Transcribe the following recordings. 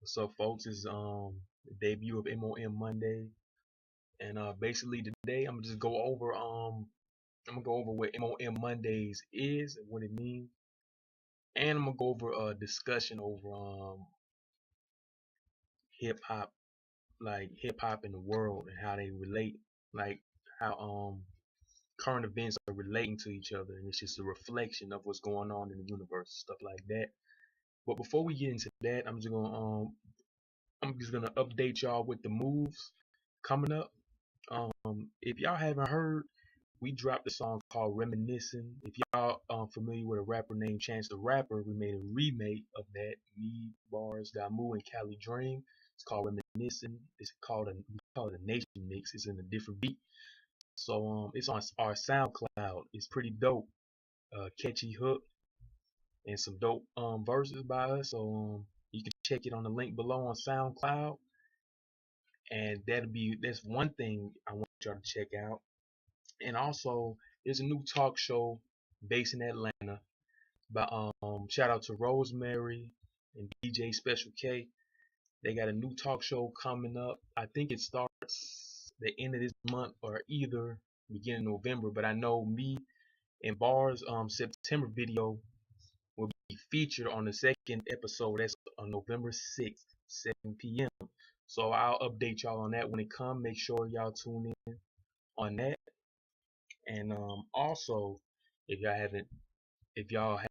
What's up, folks? It's the debut of M.O.M Monday, and basically today I'm gonna just go over I'm gonna go over what M.O.M Mondays is and what it means, and I'm gonna go over a discussion over hip hop, like hip hop in the world and how they relate, like how current events are relating to each other, and it's just a reflection of what's going on in the universe, stuff like that. But before we get into that, I'm just gonna update y'all with the moves coming up. If y'all haven't heard, we dropped a song called Reminiscing. If y'all familiar with a rapper named Chance the Rapper, we made a remake of that. Me, Bars, Damu, and Cali Dream. It's called Reminiscing. We call it a nation mix. It's in a different beat. So it's on our SoundCloud. It's pretty dope. Catchy hook and some dope verses by us. So you can check it on the link below on SoundCloud. And that's one thing I want y'all to check out. And also, there's a new talk show based in Atlanta. By shout out to Rosemary and DJ Special K. They got a new talk show coming up. I think it starts the end of this month or either beginning of November. But I know me and Bars September video will be featured on the second episode. That's on November 6th, 7 p.m. So I'll update y'all on that when it comes. Make sure y'all tune in on that. And also, if y'all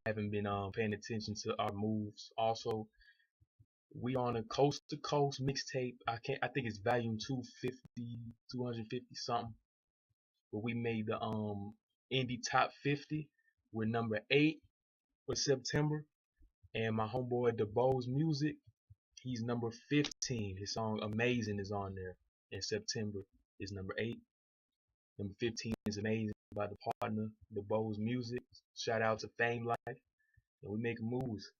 haven't been paying attention to our moves, also we on a coast to coast mixtape. I think it's volume 250, 250 something. But we made the indie top 50. We're number 8 for September, and my homeboy DeBo's Music, he's number 15. His song Amazing is on there. In September is number 8. Number 15 is Amazing by the partner, DeBo's Music. Shout out to Fame Life. And we make moves.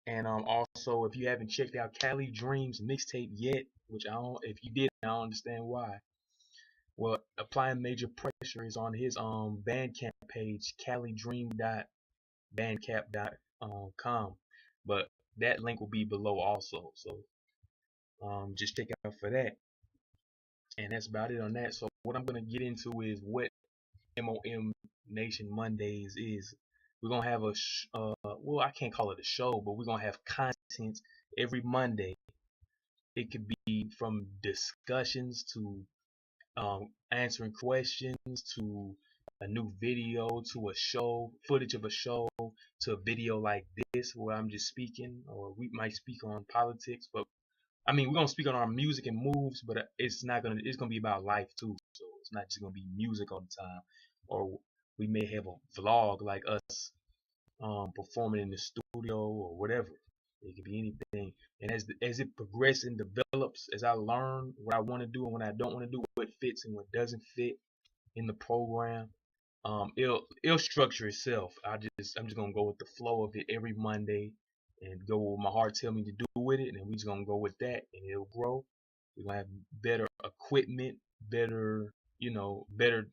And also, if you haven't checked out Cali Dreams mixtape yet, which I don't, if you did, I don't understand why. Well, Applying Major Pressure is on his Bandcamp page, calidream.bandcamp.com. But that link will be below also. So just check out for that. And that's about it on that. So what I'm gonna get into is what M.O.M Nation Mondays is. We're gonna have well, I can't call it a show, but we're gonna have content every Monday. It could be from discussions to answering questions to a new video to a show, footage of a show, to a video like this where I'm just speaking, or we might speak on politics, but I mean, we're gonna speak on our music and moves, but it's gonna be about life too. So it's not just gonna be music all the time. Or we may have a vlog like us performing in the studio or whatever. It could be anything. And as it progresses and develops, as I learn what I want to do and what I don't want to do, what fits and what doesn't fit in the program, it'll structure itself. I'm just gonna go with the flow of it every Monday and go with my heart tell me to do with it, and we just gonna go with that, and it'll grow. We're gonna have better equipment, better better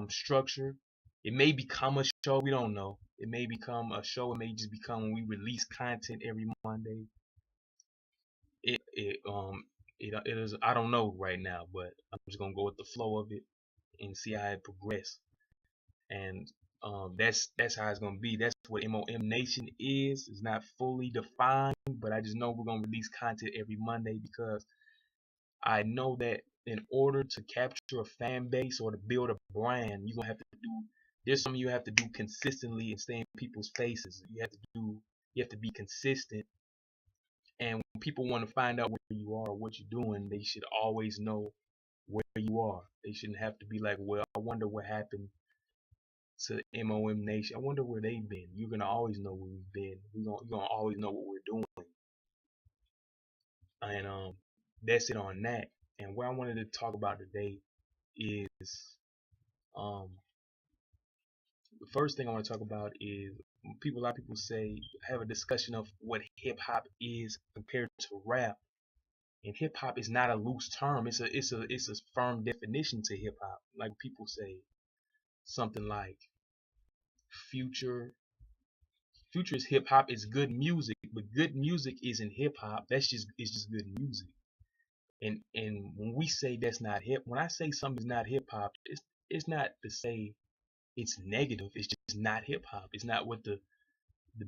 structure. It may become a show, we don't know. It may become a show. It may just become when we release content every Monday. It it um it is, I don't know right now, but I'm just gonna go with the flow of it and see how it progresses. And that's how it's gonna be. That's what M.O.M Nation is. It's not fully defined, but I just know we're gonna release content every Monday because I know that in order to capture a fan base or to build a brand, you're gonna have to do. There's something you have to do consistently and stay in people's faces. You have to be consistent. And when people want to find out where you are or what you're doing, they should always know where you are. They shouldn't have to be like, well, I wonder what happened to M.O.M Nation. I wonder where they've been. You're gonna always know where we've been. You're gonna always know what we're doing. And that's it on that. And what I wanted to talk about today is um the first thing I want to talk about is a lot of people say, have a discussion of what hip hop is compared to rap. And hip hop is not a loose term. It's a firm definition to hip hop. Like people say something like Future Future is hip hop. It's good music, but good music isn't hip hop. It's just good music. And when we say that's not hip, when I say something's not hip hop, it's not to say it's negative. It's just not hip hop. It's not what the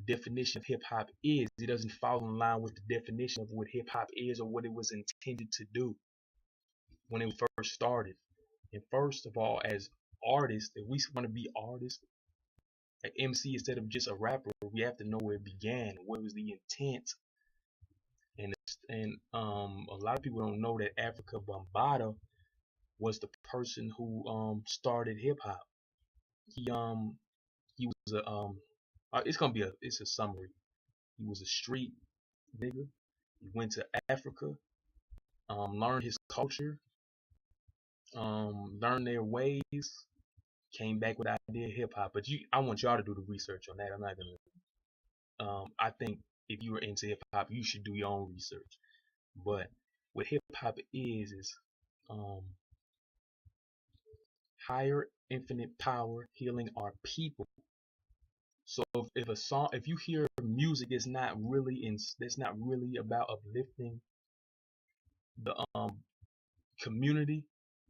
definition of hip hop is. It doesn't fall in line with the definition of what hip hop is or what it was intended to do when it first started. And first of all, as artists, if we want to be artists, an MC instead of just a rapper, we have to know where it began, what was the intent. And a lot of people don't know that Africa Bambaataa was the person who started hip hop. He was a it's a summary. He was a street nigga. He went to Africa, learned his culture, learned their ways, came back with the idea of hip hop. But I want y'all to do the research on that. I'm not gonna. I think if you were into hip hop, you should do your own research. But what hip hop is higher infinite power healing our people. So if you hear music that's not really about uplifting the community,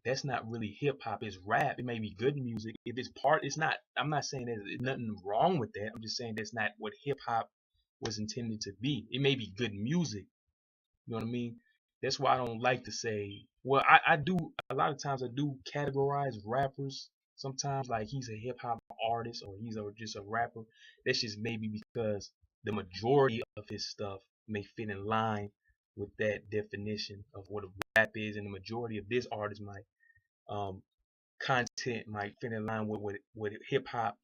that's not really hip hop. It's rap. It may be good music. If it's not. I'm not saying there's nothing wrong with that. I'm just saying that's not what hip hop was intended to be. It may be good music. You know what I mean? That's why I don't like to say. Well, I do a lot of times. I do categorize rappers sometimes like he's a hip hop artist or just a rapper. That's just maybe because the majority of his stuff may fit in line with that definition of what a rap is, and the majority of this artist might content might fit in line with what hip hop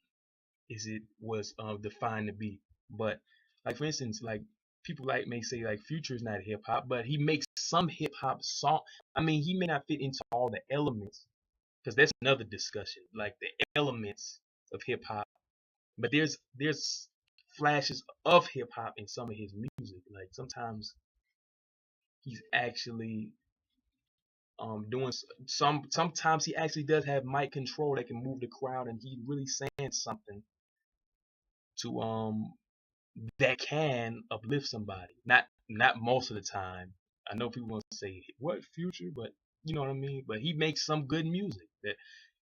was defined to be. But like for instance, like people like may say like Future is not hip hop, but he makes some hip hop song. I mean, he may not fit into all the elements because that's another discussion, like the elements of hip hop. But there's flashes of hip hop in some of his music. Like sometimes he's actually doing sometimes he actually does have mic control that can move the crowd, and he's really saying something to that can uplift somebody. Not most of the time. I know people want to say what Future, but you know what I mean. But he makes some good music. That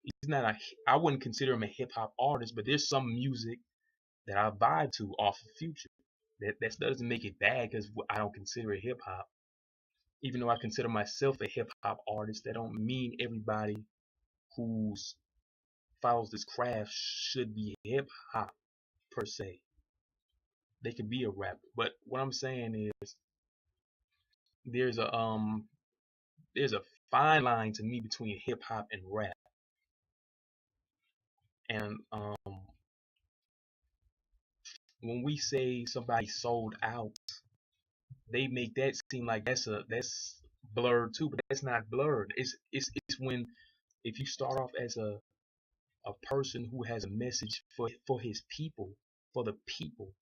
he's not a. I wouldn't consider him a hip hop artist, but there's some music that I vibe to off of Future. That doesn't make it bad because I don't consider it hip hop. Even though I consider myself a hip hop artist, that don't mean everybody who follows this craft should be hip hop per se. They could be a rapper, but what I'm saying is there's a um there's a fine line to me between hip hop and rap, and when we say somebody sold out, they make that seem like that's blurred too, but that's not blurred. It's when if you start off as a person who has a message for his people, for the people,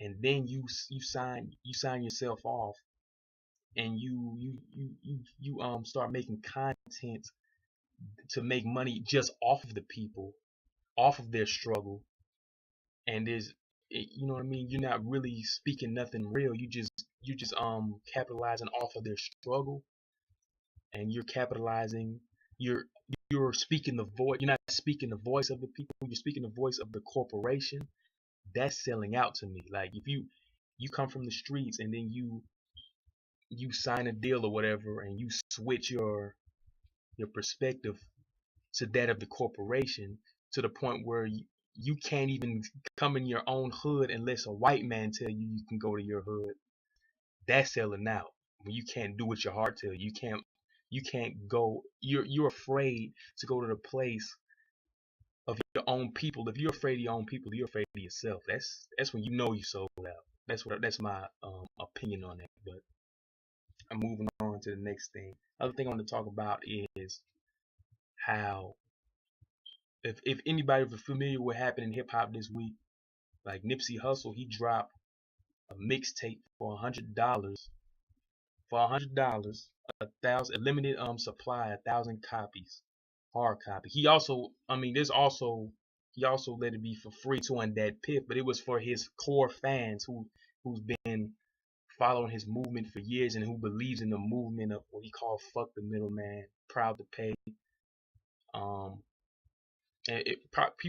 and then you sign yourself off, and you start making content to make money just off of the people, off of their struggle, and you know what I mean, you're not really speaking nothing real. You just capitalizing off of their struggle, and you're you're speaking the voice. You're not speaking the voice of the people. You're speaking the voice of the corporation. That's selling out to me. Like if you come from the streets and then you sign a deal or whatever, and you switch your perspective to that of the corporation to the point where you can't even come in your own hood unless a white man tell you can go to your hood. That's selling out. When you can't do what your heart tells you. You can't go. You're afraid to go to the place of your own people. If you're afraid of your own people, you're afraid of yourself. That's when you know you sold out. That's my opinion on that. But I'm moving on to the next thing. Other thing I want to talk about is how if anybody was familiar with what happened in hip hop this week, like Nipsey Hussle, he dropped a mixtape for $100. For $100, a limited supply, 1,000 copies, hard copy. He also, I mean, there's also he also let it be for free to on that pit, but it was for his core fans who's been following his movement for years and who believes in the movement of what he called fuck the middleman, proud to pay. Um, and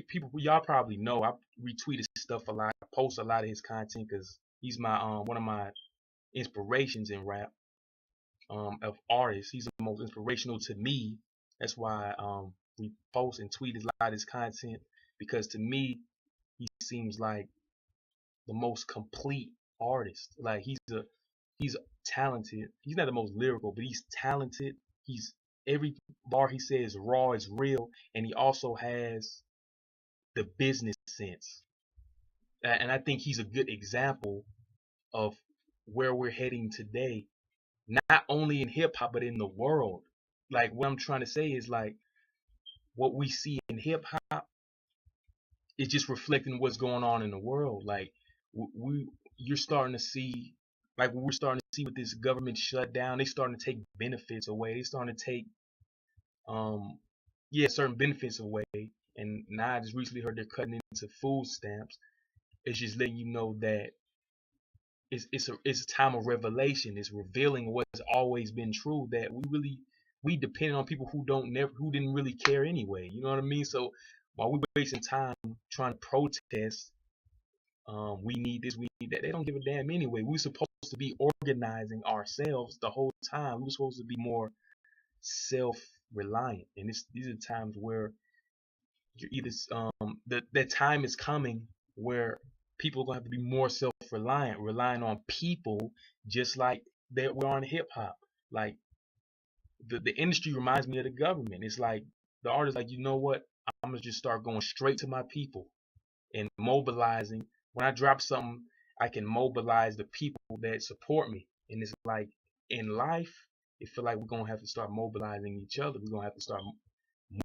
people y'all probably know I retweeted stuff a lot, I post a lot of his content because he's my one of my inspirations in rap of artists. He's the most inspirational to me. That's why we post and tweet a lot of his content because to me he seems like the most complete artist. Like he's talented. He's not the most lyrical, but he's talented. He's every bar he says raw is real, and he also has the business sense. And I think he's a good example of where we're heading today, not only in hip hop but in the world. Like what I'm trying to say is like what we see in hip hop is just reflecting what's going on in the world. Like we you're starting to see like what we're starting to see with this government shutdown, they starting to take benefits away. They starting to take um certain benefits away. And now I just recently heard they're cutting into food stamps. It's just letting you know that it's a time of revelation. It's revealing what's always been true, that we depend on people who didn't really care anyway. You know what I mean? So while we're wasting time trying to protest, we need this, we need that. They don't give a damn anyway. We're supposed to be organizing ourselves the whole time. We're supposed to be more self-reliant, and these are times where you're either the time is coming where people are gonna have to be more self-reliant, relying on people, just like that we're on hip hop. Like the industry reminds me of the government. It's like the artist, like, you know what? I'm gonna just start going straight to my people and mobilizing. When I drop something, I can mobilize the people that support me. And it's like in life, it feel like we're gonna have to start mobilizing each other. We're gonna have to start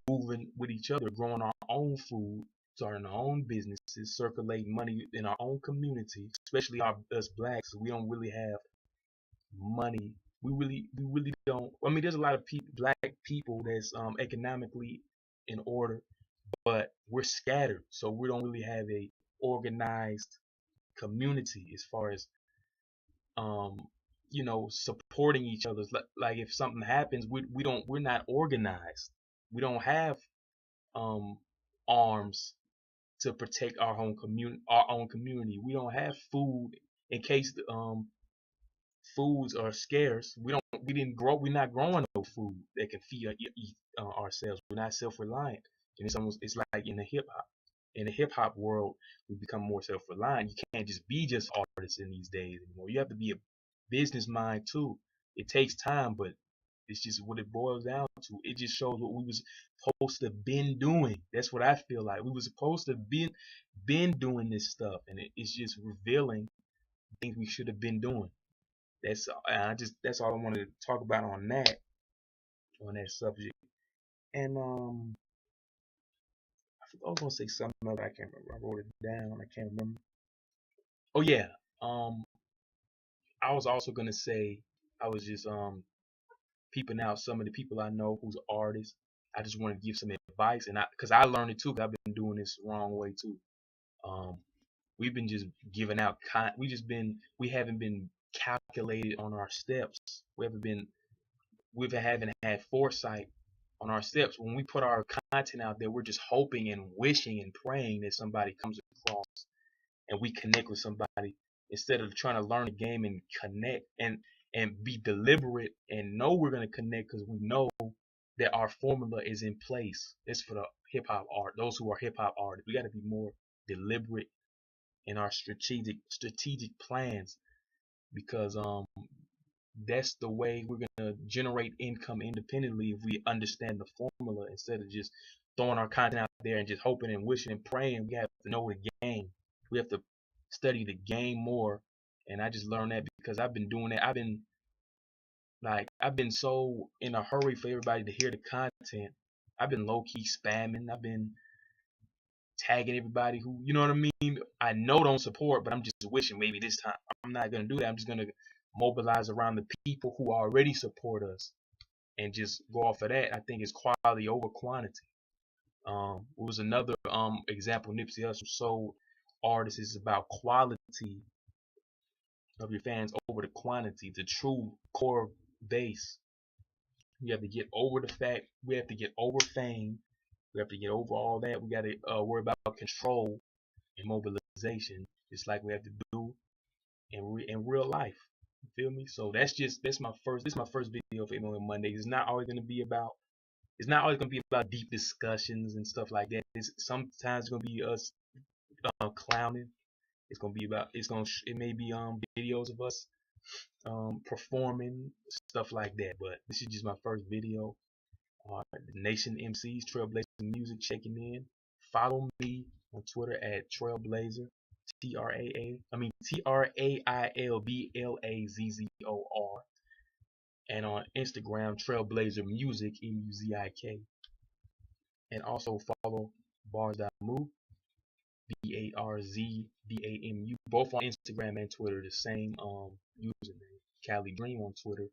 moving with each other, growing our own food, starting our own businesses, circulating money in our own community, especially us blacks. We don't really have money. We really don't. I mean, there's a lot of black people that's economically in order, but we're scattered, so we don't really have a organized community as far as um supporting each other. Like if something happens, we're not organized. We don't have um arms to protect our own community. We don't have food in case foods are scarce. We're not growing no food that can feed ourselves. We're not self-reliant. And it's like in the hip hop world, we become more self-reliant. You can't just be just artists in these days anymore. You have to be a business mind too. It takes time, but it's just what it boils down to. It just shows what we was supposed to been doing. That's what I feel like. We was supposed to been doing this stuff, and it's just revealing things we should have been doing. That's all I wanted to talk about on that subject. And I was gonna say something else. I can't remember. I wrote it down. I can't remember. Oh yeah. Um, I was also gonna say I was just peeping out some of the people I know who's artists. I just want to give some advice, and because I learned it too. 'Cause I've been doing this the wrong way too. Um, we've been just giving out we haven't been calculated on our steps. We haven't had foresight on our steps. When we put our content out there, we're just hoping and wishing and praying that somebody comes across and we connect with somebody instead of trying to learn the game and connect and be deliberate and know we're going to connect because we know that our formula is in place. It's for the hip hop art, those who are hip hop artists. We got to be more deliberate in our strategic plans because that's the way we're gonna generate income independently if we understand the formula instead of just throwing our content out there and just hoping and wishing and praying. We have to know the game. We have to study the game more. And I just learned that because I've been doing that. I've been so in a hurry for everybody to hear the content. I've been low key spamming. I've been tagging everybody who, you know what I mean, I know don't support, but I'm just wishing maybe this time I'm not gonna do that. I'm just gonna mobilize around the people who already support us and just go off of that. I think it's quality over quantity. It was another example. Nipsey Hussle sold artists is about quality of your fans over the quantity, the true core base. We have to get over the fact. We have to get over fame. We have to get over all that. We got to worry about control and mobilization, just like we have to do in real life. You feel me? So that's my first. This is my first video for M.O.M Mondays. It's not always gonna be about. It's not always gonna be about deep discussions and stuff like that. Sometimes it's gonna be us clowning. It's gonna be about. It may be videos of us performing stuff like that. But this is just my first video. The Nation MCs, TrailBlazzorMuzik checking in. Follow me on Twitter at TrailBlazzor. TrailBlazzor, and on Instagram TrailBlazzorMuzik MUZIK, and also follow Bars.Move BARZDAMU, both on Instagram and Twitter, the same username. Cali Dream on Twitter,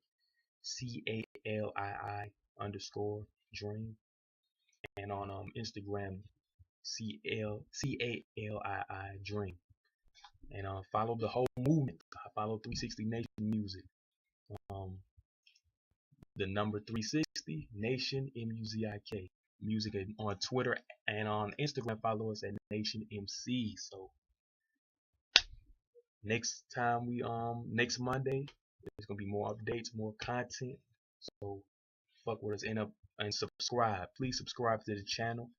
CALII_Dream, and on Instagram CALII Dream. And follow the whole movement. I follow 360 Nation Music. The number 360 Nation MUZIK Music on Twitter, and on Instagram follow us at Nation MC. So next time next Monday, there's gonna be more updates, more content. So fuck with us and subscribe. Please subscribe to the channel,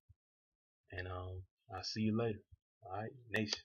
and I'll see you later. All right, Nation.